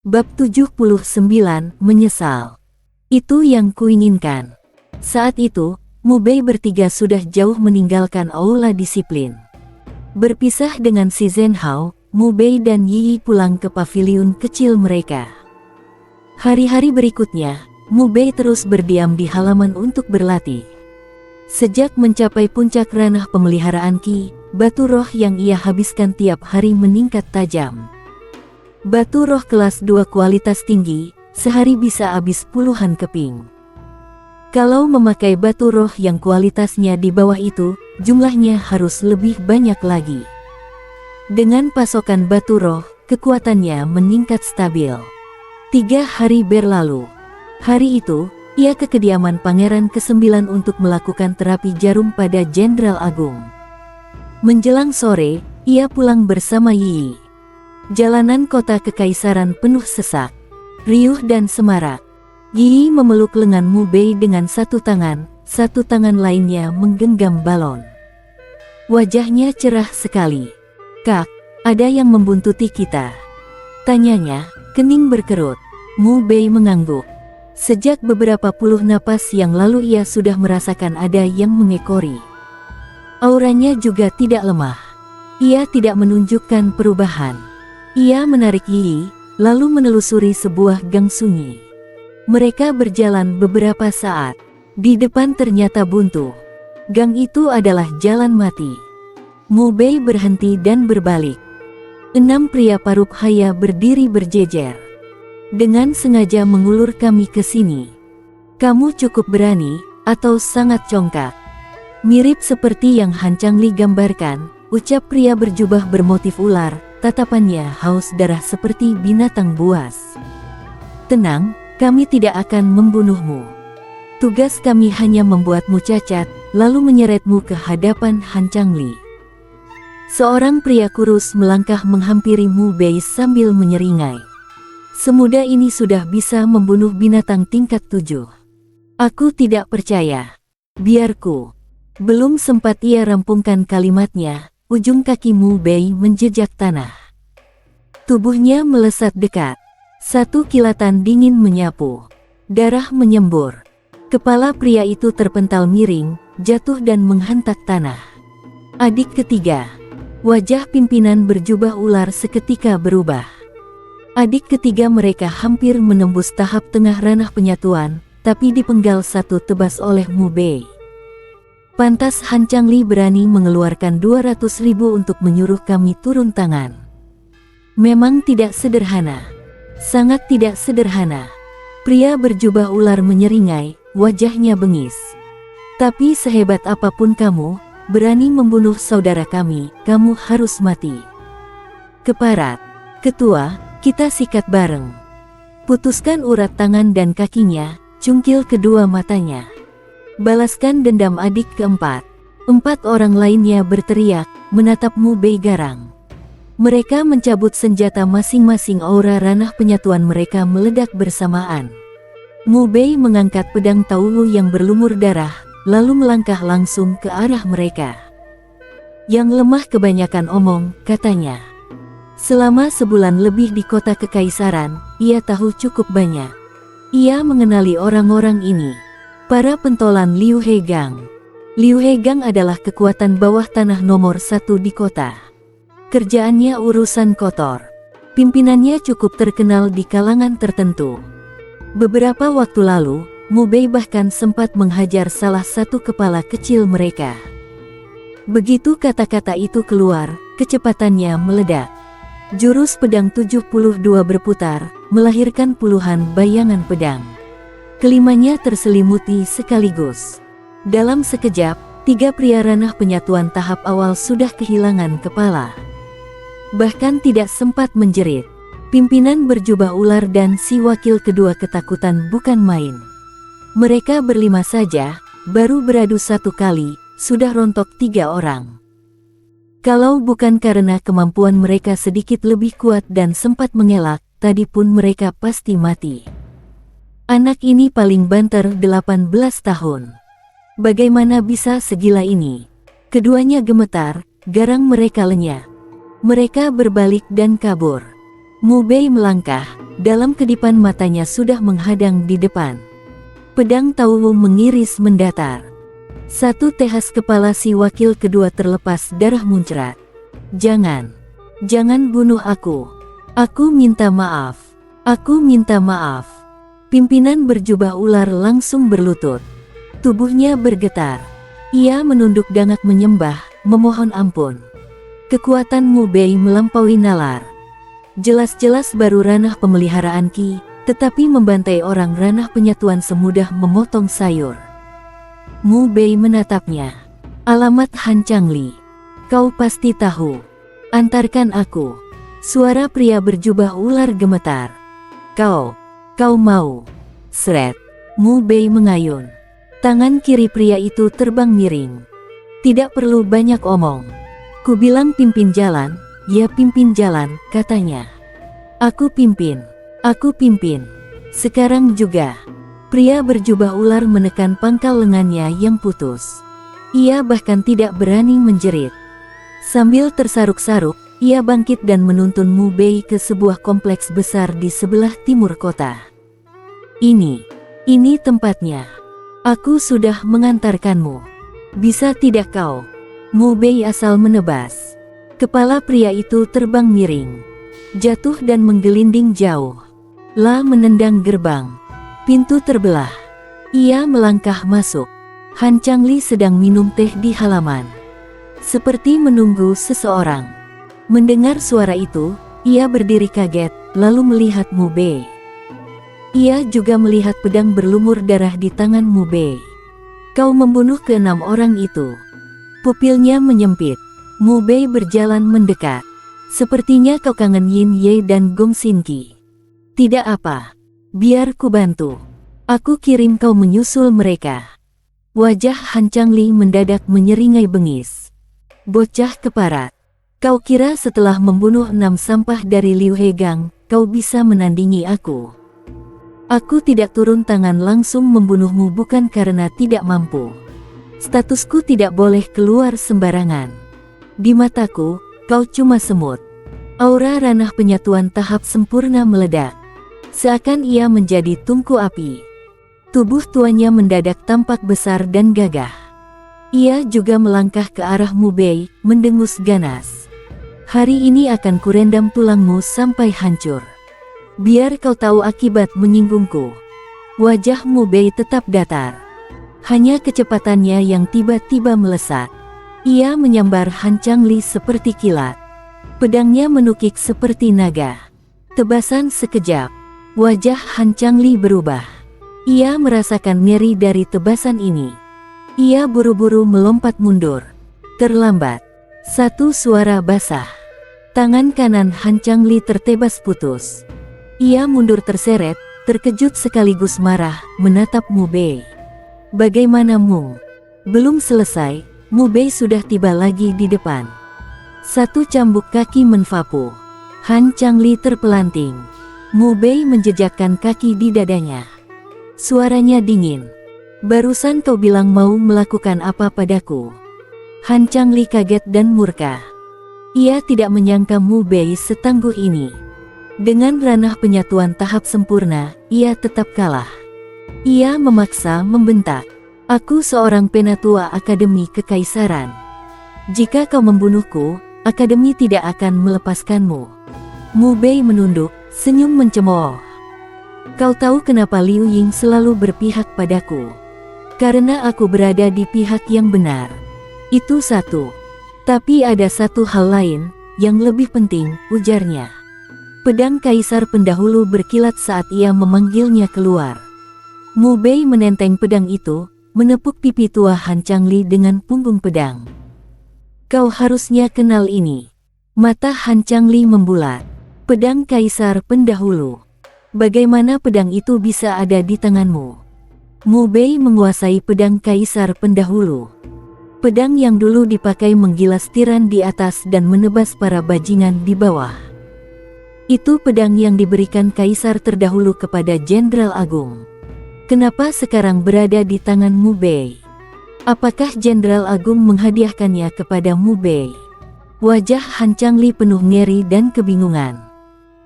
Bab 79, Menyesal. Itu yang kuinginkan. Saat itu, Mubei bertiga sudah jauh meninggalkan aula disiplin. Berpisah dengan si Zhenhao, Mubei dan Yi pulang ke paviliun kecil mereka. Hari-hari berikutnya, Mubei terus berdiam di halaman untuk berlatih. Sejak mencapai puncak ranah pemeliharaan Qi, batu roh yang ia habiskan tiap hari meningkat tajam. Batu roh kelas 2 kualitas tinggi, sehari bisa habis puluhan keping. Kalau memakai batu roh yang kualitasnya di bawah itu, jumlahnya harus lebih banyak lagi. Dengan pasokan batu roh, kekuatannya meningkat stabil. 3 hari berlalu. Hari itu, ia ke kediaman Pangeran ke-9 untuk melakukan terapi jarum pada Jenderal Agung. Menjelang sore, ia pulang bersama Yi. Jalanan kota kekaisaran penuh sesak, riuh dan semarak. Yi memeluk lengan Mubei dengan satu tangan lainnya menggenggam balon. Wajahnya cerah sekali. "Kak, ada yang membuntuti kita?" tanyanya, kening berkerut. Mubei mengangguk. Sejak beberapa puluh napas yang lalu ia sudah merasakan ada yang mengekori. Auranya juga tidak lemah. Ia tidak menunjukkan perubahan. Ia menarik Yi, lalu menelusuri sebuah gang sunyi. Mereka berjalan beberapa saat. Di depan ternyata buntu. Gang itu adalah jalan mati. Mubei berhenti dan berbalik. 6 pria parubhaya berdiri berjejer. "Dengan sengaja mengulur kami ke sini. Kamu cukup berani, atau sangat congkak?" Mirip seperti yang Han Changli gambarkan, ucap pria berjubah bermotif ular, tatapannya haus darah seperti binatang buas. "Tenang, kami tidak akan membunuhmu. Tugas kami hanya membuatmu cacat, lalu menyeretmu ke hadapan Han Changli." Seorang pria kurus melangkah menghampiri Mubei sambil menyeringai. "Semudah ini sudah bisa membunuh binatang tingkat 7. Aku tidak percaya. Biarku." Belum sempat ia rampungkan kalimatnya, ujung kaki Mubei menjejak tanah. Tubuhnya melesat dekat. Satu kilatan dingin menyapu. Darah menyembur. Kepala pria itu terpental miring, jatuh dan menghantak tanah. Adik ketiga. Wajah pimpinan berjubah ular seketika berubah. Adik ketiga mereka hampir menembus tahap tengah ranah penyatuan, tapi dipenggal satu tebas oleh Mubei. Pantas Han Changli berani mengeluarkan 200.000 untuk menyuruh kami turun tangan. Memang tidak sederhana. Sangat tidak sederhana. Pria berjubah ular menyeringai, wajahnya bengis. "Tapi sehebat apapun kamu, berani membunuh saudara kami, kamu harus mati. Keparat, ketua, kita sikat bareng." Putuskan urat tangan dan kakinya, cungkil kedua matanya. "Balaskan dendam adik keempat." 4 orang lainnya berteriak, menatap Mubei garang. Mereka mencabut senjata masing-masing. Aura ranah penyatuan mereka meledak bersamaan. Mubei mengangkat pedang Taulu yang berlumur darah, lalu melangkah langsung ke arah mereka. "Yang lemah kebanyakan omong," katanya. Selama sebulan lebih di kota kekaisaran, ia tahu cukup banyak. Ia mengenali orang-orang ini. Para pentolan Liu Hegang. Liu Hegang adalah kekuatan bawah tanah nomor 1 di kota. Kerjaannya urusan kotor. Pimpinannya cukup terkenal di kalangan tertentu. Beberapa waktu lalu, Mubei bahkan sempat menghajar salah satu kepala kecil mereka. Begitu kata-kata itu keluar, kecepatannya meledak. Jurus pedang 72 berputar, melahirkan puluhan bayangan pedang. Kelimanya terselimuti sekaligus. Dalam sekejap, 3 pria ranah penyatuan tahap awal sudah kehilangan kepala. Bahkan tidak sempat menjerit. Pimpinan berjubah ular dan si wakil kedua ketakutan bukan main. Mereka berlima saja, baru beradu 1 kali, sudah rontok 3 orang. Kalau bukan karena kemampuan mereka sedikit lebih kuat dan sempat mengelak, tadi pun mereka pasti mati. Anak ini paling banter 18 tahun. Bagaimana bisa segila ini? Keduanya gemetar, garang mereka lenyap. Mereka berbalik dan kabur. Mubei melangkah, Dalam kedipan matanya sudah menghadang di depan. Pedang Taowu mengiris mendatar. Satu tehas kepala si wakil kedua terlepas darah muncrat. Jangan. Jangan bunuh aku. Aku minta maaf. Aku minta maaf. Pimpinan berjubah ular langsung berlutut. Tubuhnya bergetar. Ia menunduk dangak menyembah, memohon ampun. Kekuatan Mu Bei melampaui nalar. Jelas-jelas baru ranah pemeliharaan Ki, tetapi membantai orang ranah penyatuan semudah memotong sayur. Mu Bei menatapnya. Alamat Han Changli. Kau pasti tahu. Antarkan aku. Suara pria berjubah ular gemetar. Kau mau. Sret. Mu Bei mengayun. Tangan kiri pria itu terbang miring. Tidak perlu banyak omong. Ku bilang pimpin jalan, ya pimpin jalan, katanya. Aku pimpin. Sekarang juga. Pria berjubah ular menekan pangkal lengannya yang putus. Ia bahkan tidak berani menjerit. Sambil tersaruk-saruk, ia bangkit dan menuntun Mu Bei ke sebuah kompleks besar di sebelah timur kota. Ini tempatnya. Aku sudah mengantarkanmu. Bisa tidak kau? Mu Bei asal menebas. Kepala pria itu terbang miring. Jatuh dan menggelinding jauh. La menendang gerbang. Pintu terbelah. Ia melangkah masuk. Han Changli sedang minum teh di halaman. Seperti menunggu seseorang. Mendengar suara itu, ia berdiri kaget, lalu melihat Mu Bei. Ia juga melihat pedang berlumur darah di tangan Mu Bei. Kau membunuh ke-6 orang itu. Pupilnya menyempit. Mu Bei berjalan mendekat. Sepertinya kau kangen Yin Ye dan Gong Xin Qi. Tidak apa. Biar ku bantu. Aku kirim kau menyusul mereka. Wajah Han Changli mendadak menyeringai bengis. Bocah keparat. Kau kira setelah membunuh 6 sampah dari Liu Hegang, kau bisa menandingi aku? Aku tidak turun tangan langsung membunuhmu bukan karena tidak mampu. Statusku tidak boleh keluar sembarangan. Di mataku, kau cuma semut. Aura ranah penyatuan tahap sempurna meledak. Seakan ia menjadi tungku api. Tubuh tuannya mendadak tampak besar dan gagah. Ia juga melangkah ke arah Mu Bei, mendengus ganas. Hari ini akan kurendam tulangmu sampai hancur. Biar kau tahu akibat menyinggungku. Wajah Mu Bei tetap datar. Hanya kecepatannya yang tiba-tiba melesat. Ia menyambar Han Changli seperti kilat. Pedangnya menukik seperti naga. Tebasan sekejap. Wajah Han Changli berubah. Ia merasakan nyeri dari tebasan ini. Ia buru-buru melompat mundur. Terlambat. Satu suara basah. Tangan kanan Han Changli tertebas putus. Ia mundur terseret, terkejut sekaligus marah, menatap Mu Bei. Bagaimanamu? Belum selesai, Mu Bei sudah tiba lagi di depan. Satu cambuk kaki menfapu. Han Changli terpelanting. Mu Bei menjejakkan kaki di dadanya. Suaranya dingin. Barusan kau bilang mau melakukan apa padaku? Han Changli kaget dan murka. Ia tidak menyangka Mu Bei setangguh ini. Dengan ranah penyatuan tahap sempurna, ia tetap kalah. Ia memaksa membentak. Aku seorang penatua Akademi Kekaisaran. Jika kau membunuhku, Akademi tidak akan melepaskanmu. Mu Bei menunduk, senyum mencemooh. Kau tahu kenapa Liu Ying selalu berpihak padaku? Karena aku berada di pihak yang benar. Itu satu. Tapi ada satu hal lain, yang lebih penting, ujarnya. Pedang kaisar pendahulu berkilat saat ia memanggilnya keluar. Mu Bei menenteng pedang itu, menepuk pipi tua Han Changli dengan punggung pedang. Kau harusnya kenal ini. Mata Han Changli membulat. Pedang kaisar pendahulu. Bagaimana pedang itu bisa ada di tanganmu? Mu Bei menguasai pedang kaisar pendahulu. Pedang yang dulu dipakai menggilas tiran di atas dan menebas para bajingan di bawah. Itu pedang yang diberikan kaisar terdahulu kepada Jenderal Agung. Kenapa sekarang berada di tangan Mu Bei? Apakah Jenderal Agung menghadiahkannya kepada Mu Bei? Wajah Han Changli penuh ngeri dan kebingungan.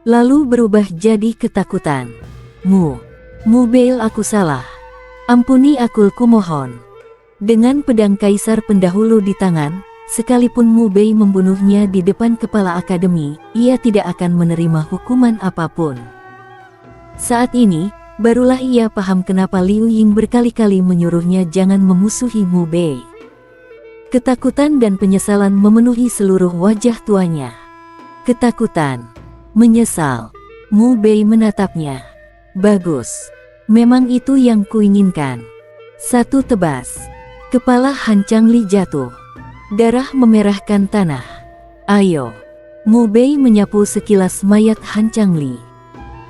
lalu berubah jadi ketakutan. Mu Bei, aku salah. Ampuni aku, kumohon. Dengan pedang kaisar pendahulu di tangan, sekalipun Mu Bei membunuhnya di depan kepala akademi, ia tidak akan menerima hukuman apapun. Saat ini, barulah ia paham kenapa Liu Ying berkali-kali menyuruhnya jangan memusuhi Mu Bei. Ketakutan dan penyesalan memenuhi seluruh wajah tuanya. Ketakutan, menyesal. Mu Bei menatapnya. Bagus. Memang itu yang kuinginkan. Satu tebas. Kepala Han Changli jatuh. Darah memerahkan tanah. Ayo. Mu Bei menyapu sekilas mayat Han Changli.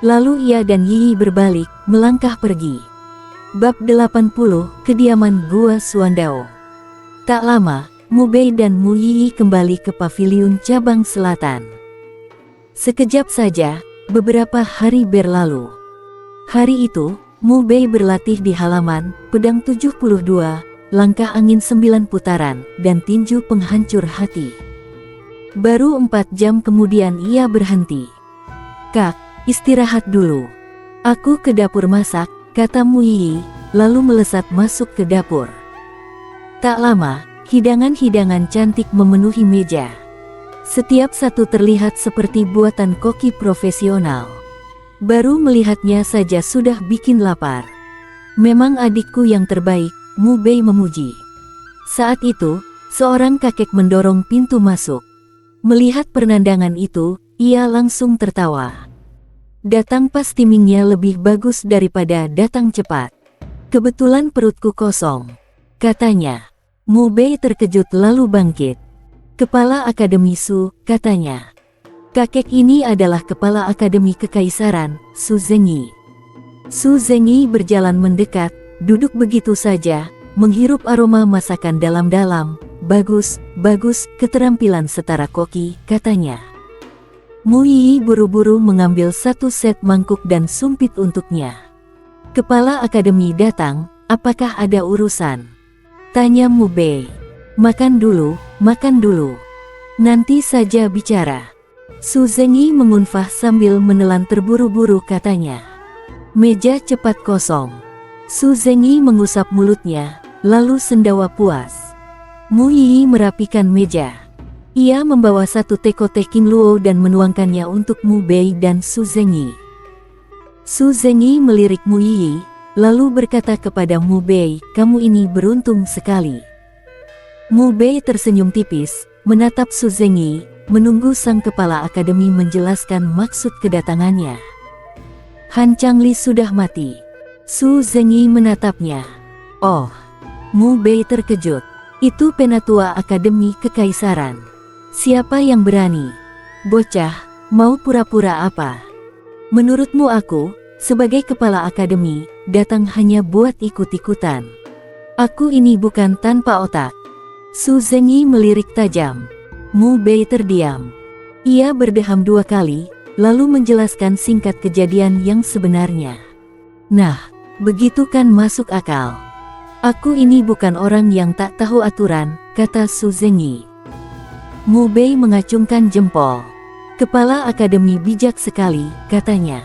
Lalu ia dan Yi berbalik, melangkah pergi. Bab 80, Kediaman Gua Suandao. Tak lama, Mu Bei dan Mu Yi kembali ke paviliun cabang selatan. Sekejap saja, beberapa hari berlalu. Hari itu, Mu Bei berlatih di halaman, pedang 72, langkah angin 9 putaran, dan tinju penghancur hati. Baru 4 jam kemudian ia berhenti. Kak, istirahat dulu. Aku ke dapur masak, kata Mu Yi, lalu melesat masuk ke dapur. Tak lama, hidangan-hidangan cantik memenuhi meja. Setiap satu terlihat seperti buatan koki profesional. Baru melihatnya saja sudah bikin lapar. Memang adikku yang terbaik, Mu Bei memuji. Saat itu, seorang kakek mendorong pintu masuk. Melihat penandangan itu, ia langsung tertawa. Datang pas timingnya lebih bagus daripada datang cepat. Kebetulan perutku kosong, katanya. Mu Bei terkejut lalu bangkit. Kepala Akademi Su, katanya. Kakek ini adalah kepala Akademi Kekaisaran, Su Zengyi. Su Zengyi berjalan mendekat, duduk begitu saja, menghirup aroma masakan dalam-dalam. Bagus, bagus, keterampilan setara koki, katanya. Mu Yi buru-buru mengambil satu set mangkuk dan sumpit untuknya. Kepala Akademi datang, apakah ada urusan? Tanya Mu Bei. Makan dulu, nanti saja bicara. Su Zengyi mengunfah sambil menelan terburu-buru, katanya. Meja cepat kosong. Su Zengyi mengusap mulutnya, lalu sendawa puas. Mu Yi merapikan meja. Ia membawa satu teko teh King Luo dan menuangkannya untuk Mu Bei dan Su Zengyi. Su Zengyi melirik Mu Yi, lalu berkata kepada Mu Bei, kamu ini beruntung sekali. Mu Bei tersenyum tipis, menatap Su Zengyi, menunggu sang kepala akademi menjelaskan maksud kedatangannya. Han Changli sudah mati. Su Zengyi menatapnya. Oh, Mu Bei terkejut. Itu penatua Akademi Kekaisaran. Siapa yang berani? Bocah, mau pura-pura apa? Menurutmu aku, sebagai kepala akademi, datang hanya buat ikut-ikutan. Aku ini bukan tanpa otak. Su Zengyi melirik tajam. Mu Bei terdiam. Ia berdeham 2 kali, lalu menjelaskan singkat kejadian yang sebenarnya. Nah, begitu kan masuk akal. Aku ini bukan orang yang tak tahu aturan, kata Su Zengyi. Mu Bei mengacungkan jempol. Kepala akademi bijak sekali, katanya.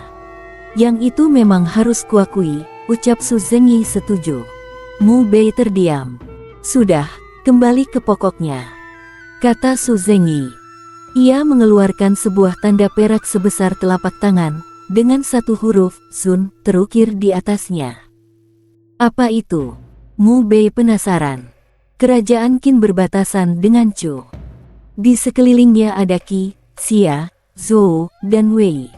Yang itu memang harus kuakui, ucap Su Zengyi setuju. Mu Bei terdiam. Sudah, kembali ke pokoknya, kata Su Zengyi. Ia mengeluarkan sebuah tanda perak sebesar telapak tangan, dengan satu huruf, Sun, terukir di atasnya. Apa itu? Mu Bei penasaran. Kerajaan Qin berbatasan dengan Chu. Di sekelilingnya ada Qi, Xia, Zhou, dan Wei.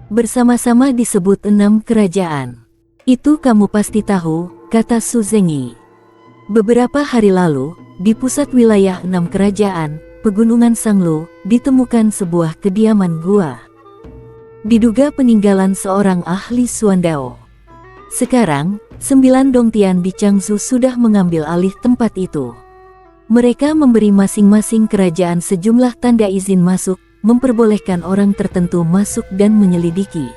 Bersama-sama disebut 6 kerajaan. Itu kamu pasti tahu, kata Su Zengyi. Beberapa hari lalu, di pusat wilayah 6 kerajaan, Pegunungan Sanglo, ditemukan sebuah kediaman gua. Diduga peninggalan seorang ahli Suandao. Sekarang, 9 Dongtian di Changzhou sudah mengambil alih tempat itu. Mereka memberi masing-masing kerajaan sejumlah tanda izin masuk, memperbolehkan orang tertentu masuk dan menyelidiki.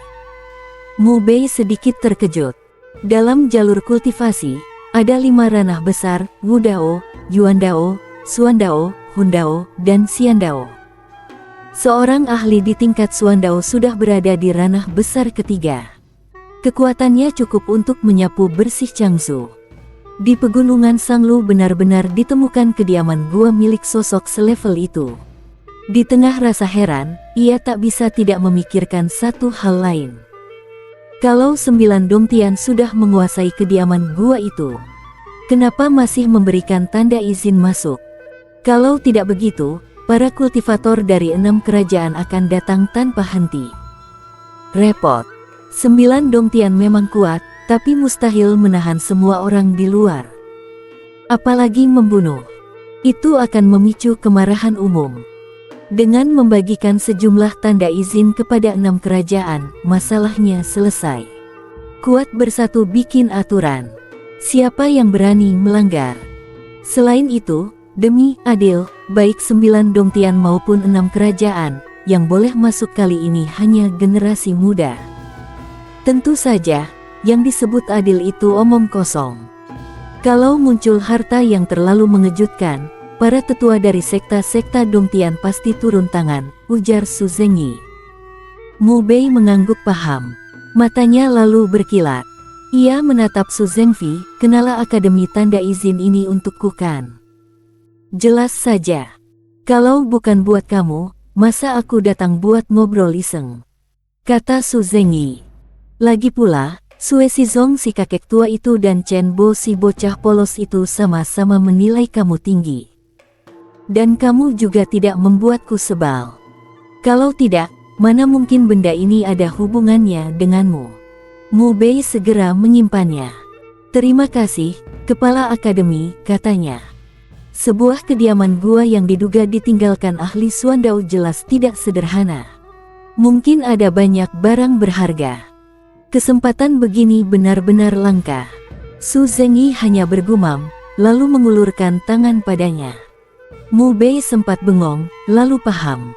Mu Bei sedikit terkejut. Dalam jalur kultivasi, ada 5 ranah besar, Wudao, Yuandao, Suandao, Hundao, dan Xiandao. Seorang ahli di tingkat Suandao sudah berada di ranah besar ketiga. Kekuatannya cukup untuk menyapu bersih Changzhou. Di pegunungan Sanglu benar-benar ditemukan kediaman gua milik sosok selevel itu. Di tengah rasa heran, ia tak bisa tidak memikirkan satu hal lain. Kalau 9 Dongtian sudah menguasai kediaman gua itu, kenapa masih memberikan tanda izin masuk? Kalau tidak begitu, para kultivator dari 6 kerajaan akan datang tanpa henti. Repot. 9 Dongtian memang kuat, tapi mustahil menahan semua orang di luar. Apalagi membunuh. Itu akan memicu kemarahan umum. Dengan membagikan sejumlah tanda izin kepada 6 kerajaan, masalahnya selesai. Kuat bersatu bikin aturan. Siapa yang berani melanggar? Selain itu, demi adil, baik 9 Dongtian maupun 6 kerajaan, yang boleh masuk kali ini hanya generasi muda. Tentu saja, yang disebut adil itu omong kosong. Kalau muncul harta yang terlalu mengejutkan, para tetua dari sekta-sekta Dongtian pasti turun tangan, ujar Su Zengyi. Mu Bei mengangguk paham. Matanya lalu berkilat. Ia menatap Su Zengfi, kenalah akademi tanda izin ini untukku kan? Jelas saja. Kalau bukan buat kamu, masa aku datang buat ngobrol iseng? Kata Su Zengyi. Lagi pula, Sue Sizong si kakek tua itu dan Chen Bo si bocah polos itu sama-sama menilai kamu tinggi. Dan kamu juga tidak membuatku sebal. Kalau tidak, mana mungkin benda ini ada hubungannya denganmu? Mu Bei segera menyimpannya. Terima kasih, Kepala Akademi, katanya. Sebuah kediaman gua yang diduga ditinggalkan ahli Suandao jelas tidak sederhana. Mungkin ada banyak barang berharga. Kesempatan begini benar-benar langka. Su Zengyi hanya bergumam, lalu mengulurkan tangan padanya. Mu Bei sempat bengong, lalu paham.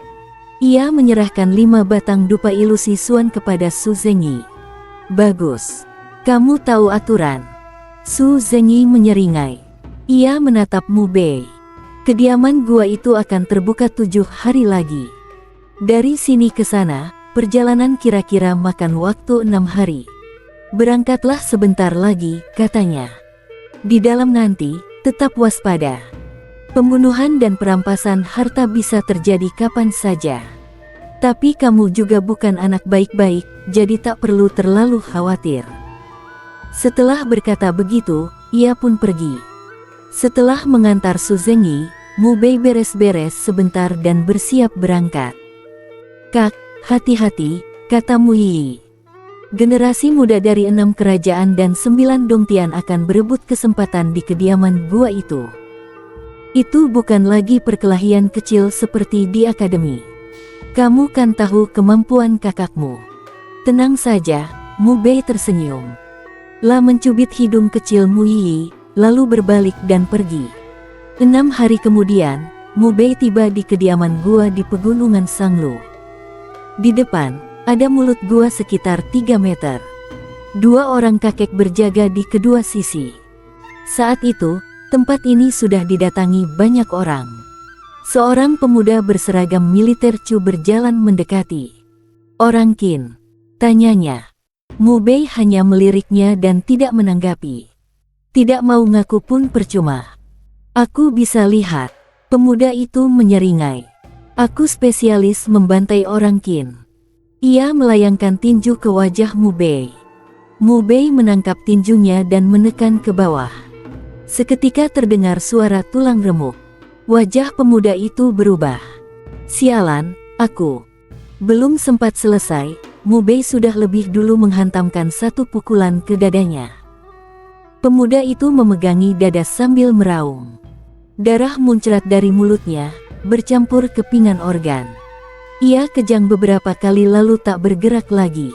Ia menyerahkan 5 batang dupa ilusi Suan kepada Su Zengyi. Bagus. Kamu tahu aturan. Su Zengyi menyeringai. Ia menatap Mu Bei. Kediaman gua itu akan terbuka 7 hari lagi. Dari sini ke sana, perjalanan kira-kira makan waktu 6 hari. Berangkatlah sebentar lagi, katanya. Di dalam nanti, tetap waspada. Pembunuhan dan perampasan harta bisa terjadi kapan saja. Tapi kamu juga bukan anak baik-baik, jadi tak perlu terlalu khawatir. Setelah berkata begitu, ia pun pergi. Setelah mengantar Su Zengyi, Mu Bei beres-beres sebentar dan bersiap berangkat. Kak, hati-hati, kata Mu Yi. Generasi muda dari 6 kerajaan dan 9 Dongtian akan berebut kesempatan di kediaman gua itu. Itu bukan lagi perkelahian kecil seperti di akademi. Kamu kan tahu kemampuan kakakmu. Tenang saja, Mu Bei tersenyum. La mencubit hidung kecil Mu Yi, lalu berbalik dan pergi. 6 hari kemudian, Mu Bei tiba di kediaman gua di pegunungan Sanglu. Di depan, ada mulut gua sekitar 3 meter. 2 orang kakek berjaga di kedua sisi. Saat itu, tempat ini sudah didatangi banyak orang. Seorang pemuda berseragam militer Chu berjalan mendekati. Orang Qin? Tanyanya. Mu Bei hanya meliriknya dan tidak menanggapi. Tidak mau ngaku pun percuma. Aku bisa lihat. Pemuda itu menyeringai. Aku spesialis membantai orang Qin. Ia melayangkan tinju ke wajah Mu Bei. Mu Bei menangkap tinjunya dan menekan ke bawah. Seketika terdengar suara tulang remuk. Wajah pemuda itu berubah. Sialan, aku. Belum sempat selesai, Mu Bei sudah lebih dulu menghantamkan 1 pukulan ke dadanya. Pemuda itu memegangi dada sambil meraung. Darah muncrat dari mulutnya, bercampur ke pinggan organ. Ia kejang beberapa kali lalu tak bergerak lagi.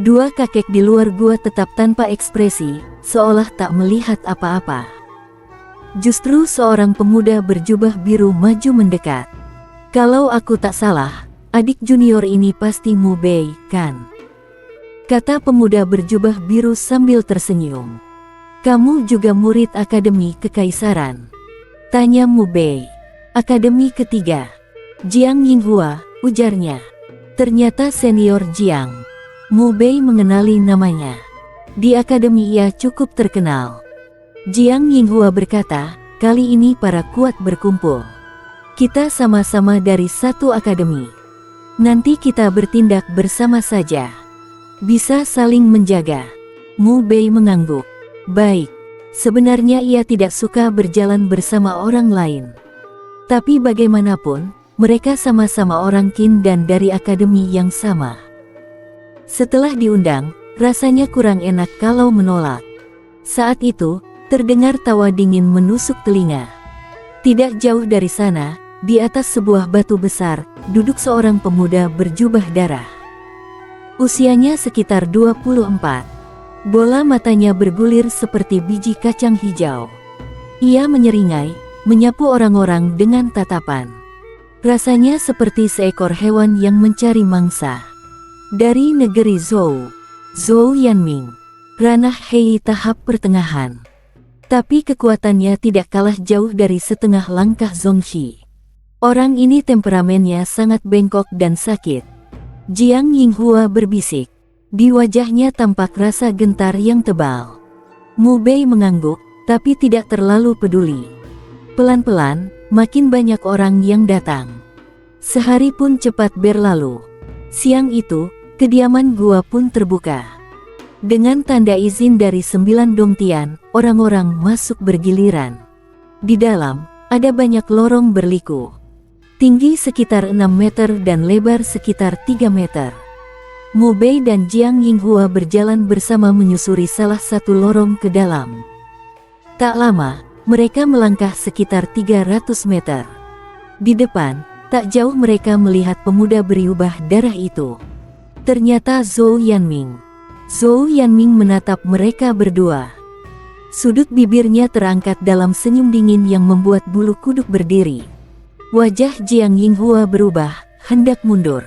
2 kakek di luar gua tetap tanpa ekspresi, seolah tak melihat apa-apa. Justru seorang pemuda berjubah biru maju mendekat. Kalau aku tak salah, adik junior ini pasti Mu Bei, kan? Kata pemuda berjubah biru sambil tersenyum. Kamu juga murid Akademi Kekaisaran? Tanya Mu Bei. Akademi ketiga. Jiang Yinghua, ujarnya. Ternyata senior Jiang. Mu Bei mengenali namanya. Di akademi ia cukup terkenal. Jiang Yinghua berkata, kali ini para kuat berkumpul. Kita sama-sama dari satu akademi. Nanti kita bertindak bersama saja. Bisa saling menjaga. Mu Bei mengangguk. Baik. Sebenarnya ia tidak suka berjalan bersama orang lain. Tapi bagaimanapun, mereka sama-sama orang Qin dan dari akademi yang sama. Setelah diundang, rasanya kurang enak kalau menolak. Saat itu, terdengar tawa dingin menusuk telinga. Tidak jauh dari sana, di atas sebuah batu besar, duduk seorang pemuda berjubah darah. Usianya sekitar 24. Bola matanya bergulir seperti biji kacang hijau. Ia menyeringai, menyapu orang-orang dengan tatapan. Rasanya seperti seekor hewan yang mencari mangsa. Dari negeri Zhou, Zhou Yanming, ranah Hei tahap pertengahan. Tapi kekuatannya tidak kalah jauh dari setengah langkah Zhongxi. Orang ini temperamennya sangat bengkok dan sakit. Jiang Yinghua berbisik. Di wajahnya tampak rasa gentar yang tebal. Mu Bei mengangguk, tapi tidak terlalu peduli. Pelan-pelan, makin banyak orang yang datang. Sehari pun cepat berlalu. Siang itu, kediaman gua pun terbuka. Dengan tanda izin dari 9 Dongtian, orang-orang masuk bergiliran. Di dalam, ada banyak lorong berliku. Tinggi sekitar 6 meter dan lebar sekitar 3 meter. Mu Bei dan Jiang Yinghua berjalan bersama menyusuri salah satu lorong ke dalam. Tak lama, mereka melangkah sekitar 300 meter. Di depan, tak jauh mereka melihat pemuda berjubah darah itu. Ternyata Zhou Yanming. Zhou Yanming menatap mereka berdua. Sudut bibirnya terangkat dalam senyum dingin yang membuat bulu kuduk berdiri. Wajah Jiang Yinghua berubah, hendak mundur.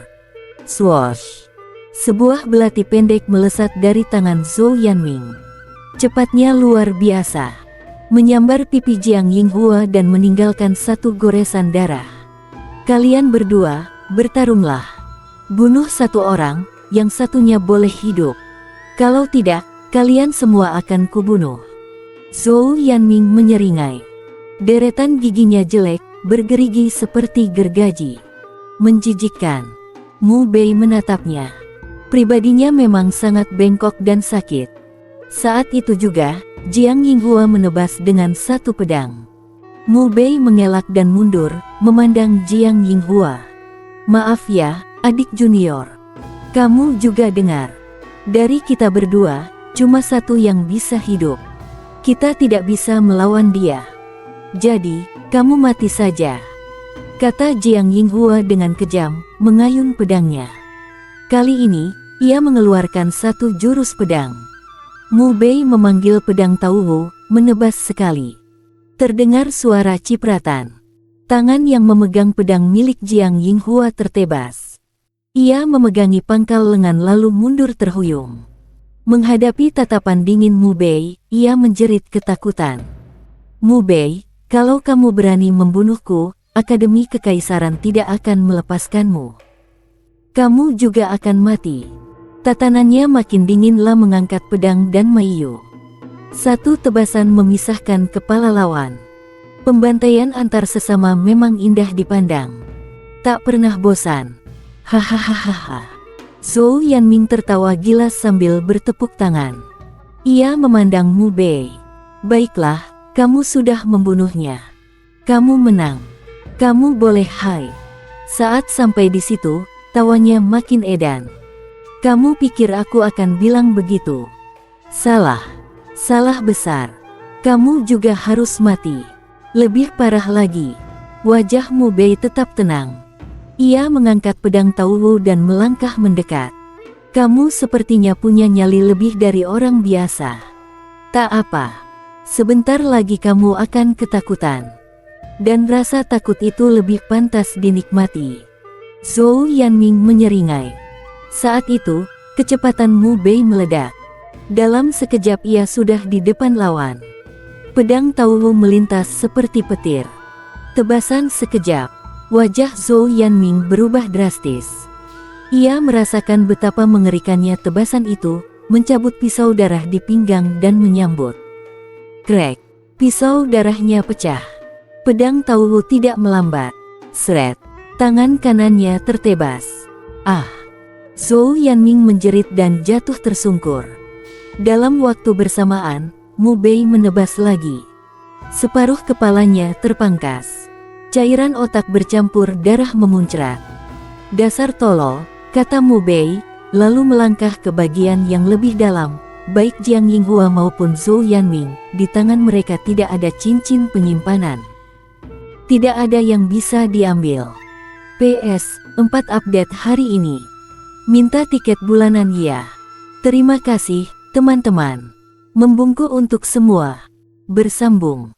Swoosh! Sebuah belati pendek melesat dari tangan Zhou Yanming. Cepatnya luar biasa. Menyambar pipi Jiang Yinghua dan meninggalkan satu goresan darah. Kalian berdua, bertarunglah. Bunuh satu orang, yang satunya boleh hidup. Kalau tidak, kalian semua akan kubunuh. Zhou Yanming menyeringai. Deretan giginya jelek, bergerigi seperti gergaji. Menjijikkan. Mu Bei menatapnya. Pribadinya memang sangat bengkok dan sakit. Saat itu juga, Jiang Yinghua menebas dengan satu pedang. Mu Bei mengelak dan mundur, memandang Jiang Yinghua. Maaf ya, adik junior. Kamu juga dengar. Dari kita berdua, cuma satu yang bisa hidup. Kita tidak bisa melawan dia. Jadi, kamu mati saja. Kata Jiang Yinghua dengan kejam, mengayun pedangnya. Kali ini, ia mengeluarkan satu jurus pedang. Mu Bei memanggil pedang Tauhu, menebas sekali. Terdengar suara cipratan. Tangan yang memegang pedang milik Jiang Yinghua tertebas. Ia memegangi pangkal lengan lalu mundur terhuyung. Menghadapi tatapan dingin Mu Bei, ia menjerit ketakutan. Mu Bei, kalau kamu berani membunuhku, Akademi Kekaisaran tidak akan melepaskanmu. Kamu juga akan mati. Tatanannya makin dinginlah mengangkat pedang dan maiyu. Satu tebasan memisahkan kepala lawan. Pembantaian antar sesama memang indah dipandang. Tak pernah bosan. Hahaha. Zhou Yanming tertawa gila sambil bertepuk tangan. Ia memandang Mu Bei. Baiklah, kamu sudah membunuhnya. Kamu menang. Kamu boleh hai. Saat sampai di situ, tawanya makin edan. Kamu pikir aku akan bilang begitu? Salah. Salah besar. Kamu juga harus mati. Lebih parah lagi. Wajah Mu Bei tetap tenang. Ia mengangkat pedang Tauhu dan melangkah mendekat. Kamu sepertinya punya nyali lebih dari orang biasa. Tak apa. Sebentar lagi kamu akan ketakutan. Dan rasa takut itu lebih pantas dinikmati. Zhou Yanming menyeringai. Saat itu, kecepatan Mu Bei meledak. Dalam sekejap ia sudah di depan lawan. Pedang Tauhu melintas seperti petir. Tebasan sekejap. Wajah Zhou Yanming berubah drastis. Ia merasakan betapa mengerikannya tebasan itu, mencabut pisau darah di pinggang dan menyambut. Krek, pisau darahnya pecah. Pedang Taowu tidak melambat. Sret, tangan kanannya tertebas. Ah! Zhou Yanming menjerit dan jatuh tersungkur. Dalam waktu bersamaan, Mu Bei menebas lagi. Separuh kepalanya terpangkas. Cairan otak bercampur darah memuncrat. Dasar tolol, kata Mu Bei, lalu melangkah ke bagian yang lebih dalam. Baik Jiang Yinghua maupun Zhou Yanming, di tangan mereka tidak ada cincin penyimpanan. Tidak ada yang bisa diambil. PS, 4 update hari ini. Minta tiket bulanan ya. Terima kasih, teman-teman. Membungkuk untuk semua. Bersambung.